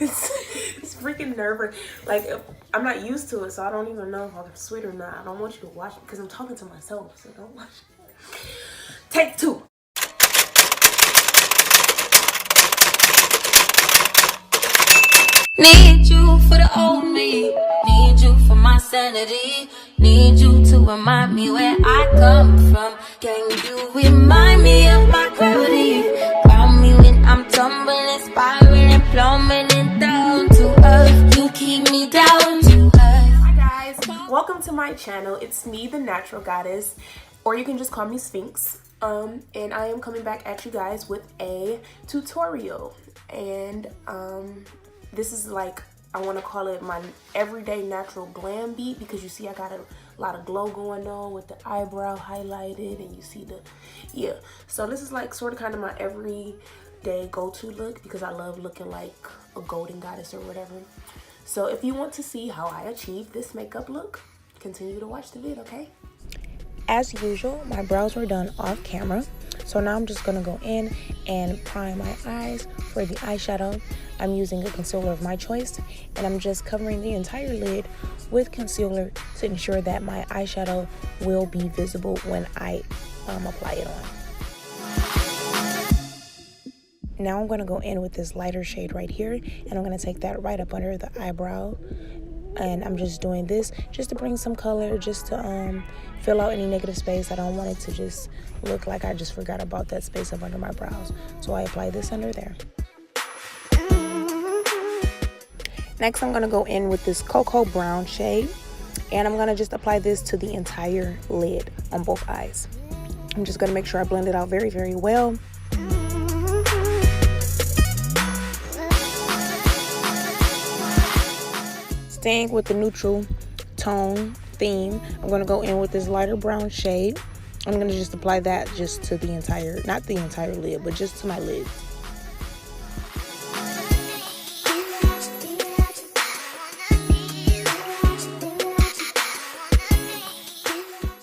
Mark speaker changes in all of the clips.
Speaker 1: It's freaking nerve-wracking. Like, I'm not used to it, so I don't even know if I'm sweet or not. I don't want you to watch it because I'm talking to myself, so don't watch it. Take two.
Speaker 2: Need you for the old me, need you for my sanity, need you to remind me where I come from. Can you remind me of my gravity? Call me when I'm tumbling, spiraling, plummeting down to earth. You keep me down to earth.
Speaker 1: Hi guys, welcome to my channel. It's me, the Natural Goddess, or you can just call me Sphinx. And I am coming back at you guys with a tutorial, and this is like, I want to call it my everyday natural glam beat, because you see I got a lot of glow going on with the eyebrow highlighted, and you see the, so this is like sort of kind of my everyday go-to look, because I love looking like a golden goddess or whatever. So if you want to see how I achieve this makeup look, continue to watch the vid, okay? As usual, my brows were done off camera, so now I'm just gonna go in and prime my eyes for the eyeshadow. I'm using a concealer of my choice, and I'm just covering the entire lid with concealer to ensure that my eyeshadow will be visible when I apply it on. Now I'm gonna go in with this lighter shade right here, and I'm gonna take that right up under the eyebrow. And I'm just doing this just to bring some color, just to fill out any negative space. I don't want it to just look like I just forgot about that space up under my brows. So I apply this under there. Next, I'm gonna go in with this cocoa brown shade, and I'm gonna just apply this to the entire lid on both eyes. I'm just gonna make sure I blend it out very, very well. Staying with the neutral tone theme, I'm going to go in with this lighter brown shade. I'm going to just apply that just to the entire, not the entire lid, but just to my lids.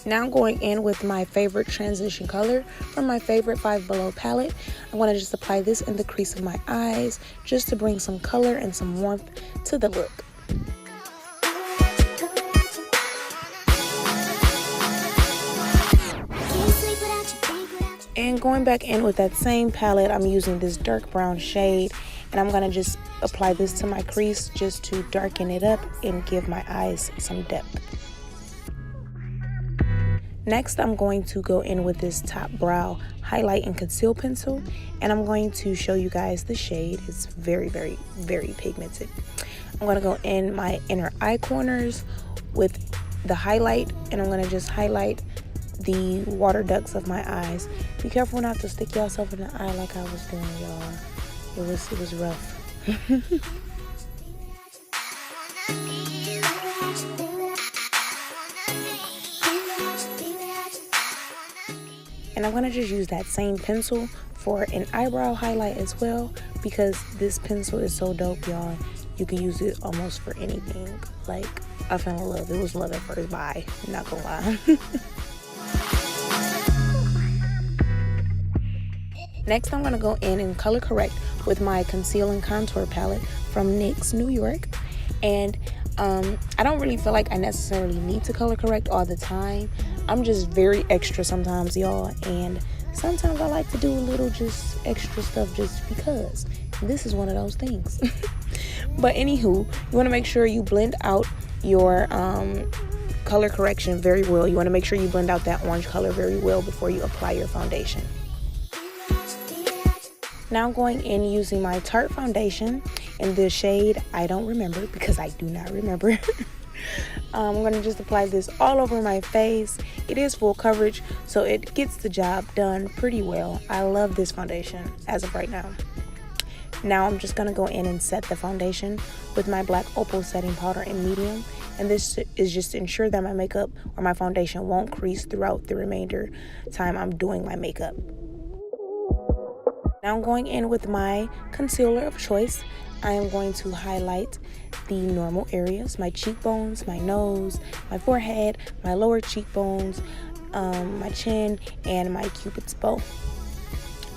Speaker 1: Now I'm going in with my favorite transition color from my favorite Five Below palette. I want to just apply this in the crease of my eyes just to bring some color and some warmth to the look. And going back in with that same palette, I'm using this dark brown shade, and I'm gonna just apply this to my crease just to darken it up and give my eyes some depth. Next, I'm going to go in with this top brow highlight and conceal pencil, and I'm going to show you guys the shade. It's very, very, very pigmented. I'm gonna go in my inner eye corners with the highlight, and I'm gonna just highlight the water ducts of my eyes. Be careful not to stick yourself in the eye like I was doing, y'all. It was rough. And I'm gonna just use that same pencil for an eyebrow highlight as well, because this pencil is so dope, y'all. You can use it almost for anything. Like, I fell in love. It was love at first buy, not gonna lie. Next, I'm going to go in and color correct with my Conceal and Contour palette from NYX, New York. And I don't really feel like I necessarily need to color correct all the time. I'm just very extra sometimes, y'all. And sometimes I like to do a little just extra stuff just because. This is one of those things. But anywho, you want to make sure you blend out your color correction very well. You want to make sure you blend out that orange color very well before you apply your foundation. Now I'm going in using my Tarte foundation in the shade I don't remember, because I do not remember. I'm going to just apply this all over my face. It is full coverage, so it gets the job done pretty well. I love this foundation as of right now. Now I'm just going to go in and set the foundation with my black opal setting powder in medium. And this is just to ensure that my makeup or my foundation won't crease throughout the remainder time I'm doing my makeup. Now I'm going in with my concealer of choice. I am going to highlight the normal areas, my cheekbones, my nose, my forehead, my lower cheekbones, my chin, and my cupid's bow.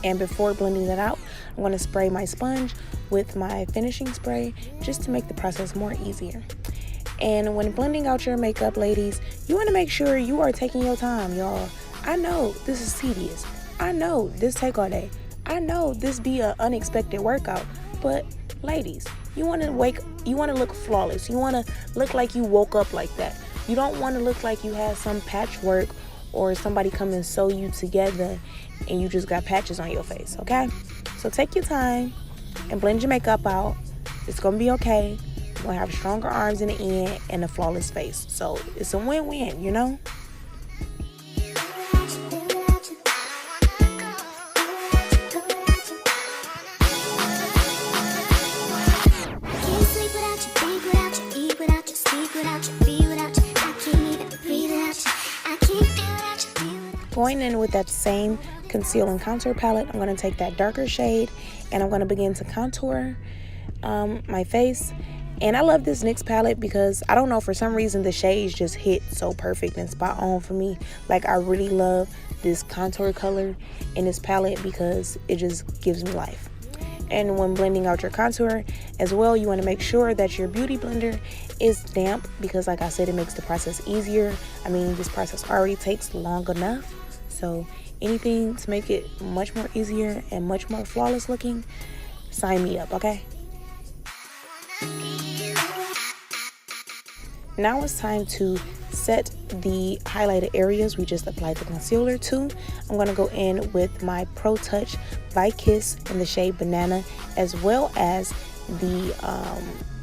Speaker 1: And before blending that out, I'm going to spray my sponge with my finishing spray just to make the process more easier. And when blending out your makeup, ladies, you want to make sure you are taking your time, y'all. I know this is tedious. I know this take all day. I know this be an unexpected workout. But ladies, you want to look flawless. You want to look like you woke up like that. You don't want to look like you had some patchwork or somebody come and sew you together and you just got patches on your face, okay? So take your time and blend your makeup out. It's gonna be okay. You're gonna have stronger arms in the end and a flawless face. So it's a win-win, you know? Going in with that same conceal and contour palette, I'm going to take that darker shade and I'm going to begin to contour my face. And I love this NYX palette because I don't know, for some reason the shades just hit so perfect and spot on for me. Like, I really love this contour color in this palette because it just gives me life. And when blending out your contour as well, you want to make sure that your beauty blender is damp because, like I said, it makes the process easier. I mean, this process already takes long enough. So anything to make it much more easier and much more flawless looking, sign me up, okay? Now it's time to set the highlighted areas we just applied the concealer to. I'm going to go in with my Pro Touch by Kiss in the shade Banana, as well as the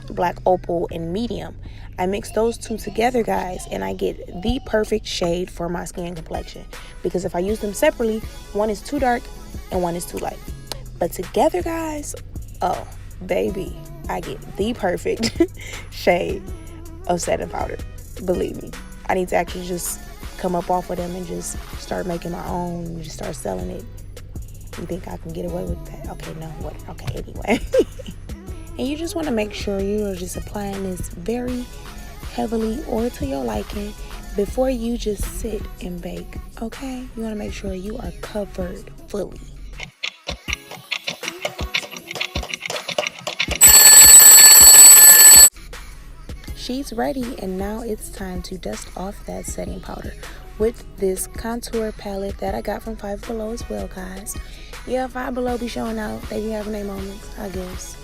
Speaker 1: Black Opal in medium. I mix those two together, guys, and I get the perfect shade for my skin complexion, because if I use them separately, one is too dark and one is too light. But together, guys, oh baby, I get the perfect shade of setting powder. Believe me, I need to actually just come up off of them and just start making my own and just start selling it. You think I can get away with that? Okay, no, what? Okay, anyway. And you just want to make sure you are just applying this very heavily or to your liking before you just sit and bake, okay? You want to make sure you are covered fully. She's ready, and now it's time to dust off that setting powder with this contour palette that I got from Five Below as well, guys. Yeah, Five Below be showing out. They be having their moments, I guess.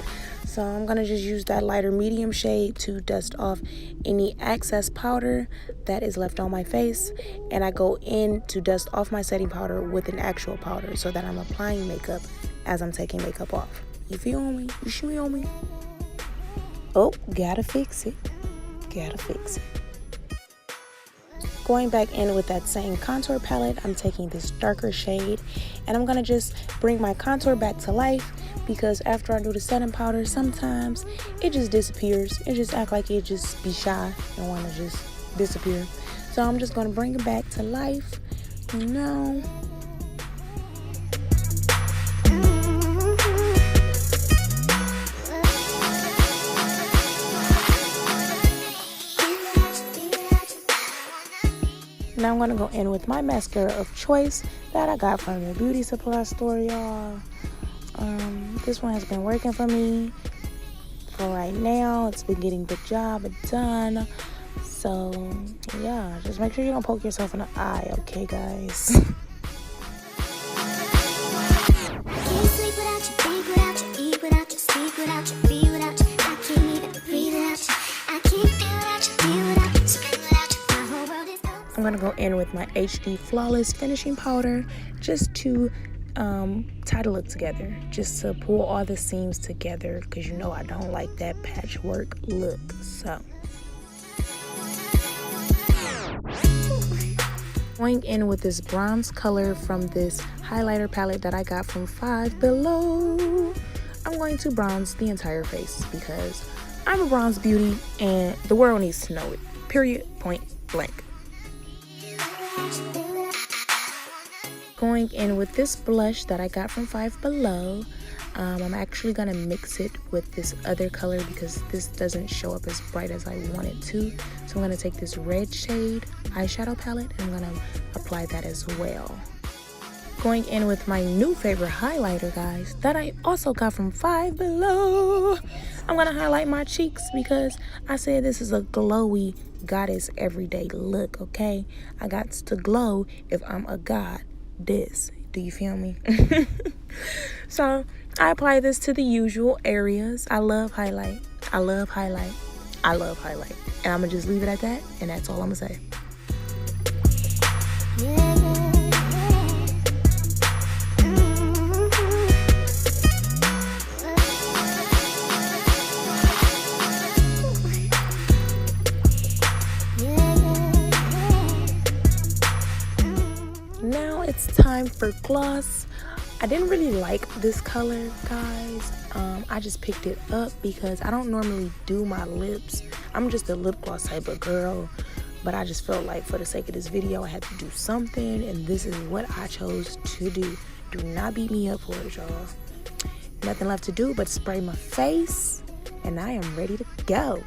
Speaker 1: So I'm going to just use that lighter medium shade to dust off any excess powder that is left on my face. And I go in to dust off my setting powder with an actual powder so that I'm applying makeup as I'm taking makeup off. You feel me? You feel me? Oh, gotta fix it. Gotta fix it. Going back in with that same contour palette, I'm taking this darker shade and I'm gonna just bring my contour back to life, because after I do the setting powder, sometimes it just disappears. It just act like it just be shy and want to just disappear. So I'm just gonna bring it back to life, you know. Now I'm going to go in with my mascara of choice that I got from the beauty supply store, y'all. This one has been working for me for right now. It's been getting the job done. So, yeah, just make sure you don't poke yourself in the eye, okay, guys? I'm going to go in with my HD Flawless Finishing Powder just to tie the look together, just to pull all the seams together, because you know I don't like that patchwork look. So going in with this bronze color from this highlighter palette that I got from Five Below, I'm going to bronze the entire face because I'm a bronze beauty and the world needs to know it. Period. Point blank. Going in with this blush that I got from Five Below. I'm actually going to mix it with this other color because this doesn't show up as bright as I want it to. So I'm going to take this red shade eyeshadow palette and I'm going to apply that as well. going in with my new favorite highlighter, guys, that I also got from Five Below. I'm gonna highlight my cheeks because I said this is a glowy goddess everyday look, okay? I got to glow if I'm a goddess. Do you feel me? So I apply this to the usual areas. I love highlight. I love highlight. I love highlight. And I'm gonna just leave it at that, and that's all I'm gonna say. Now it's time for gloss. I didn't really like this color, guys. I just picked it up because I don't normally do my lips. I'm just a lip gloss type of girl, but I just felt like for the sake of this video I had to do something, and this is what I chose to do. Do not beat me up for it, y'all. Nothing left to do but spray my face, and I am ready to go.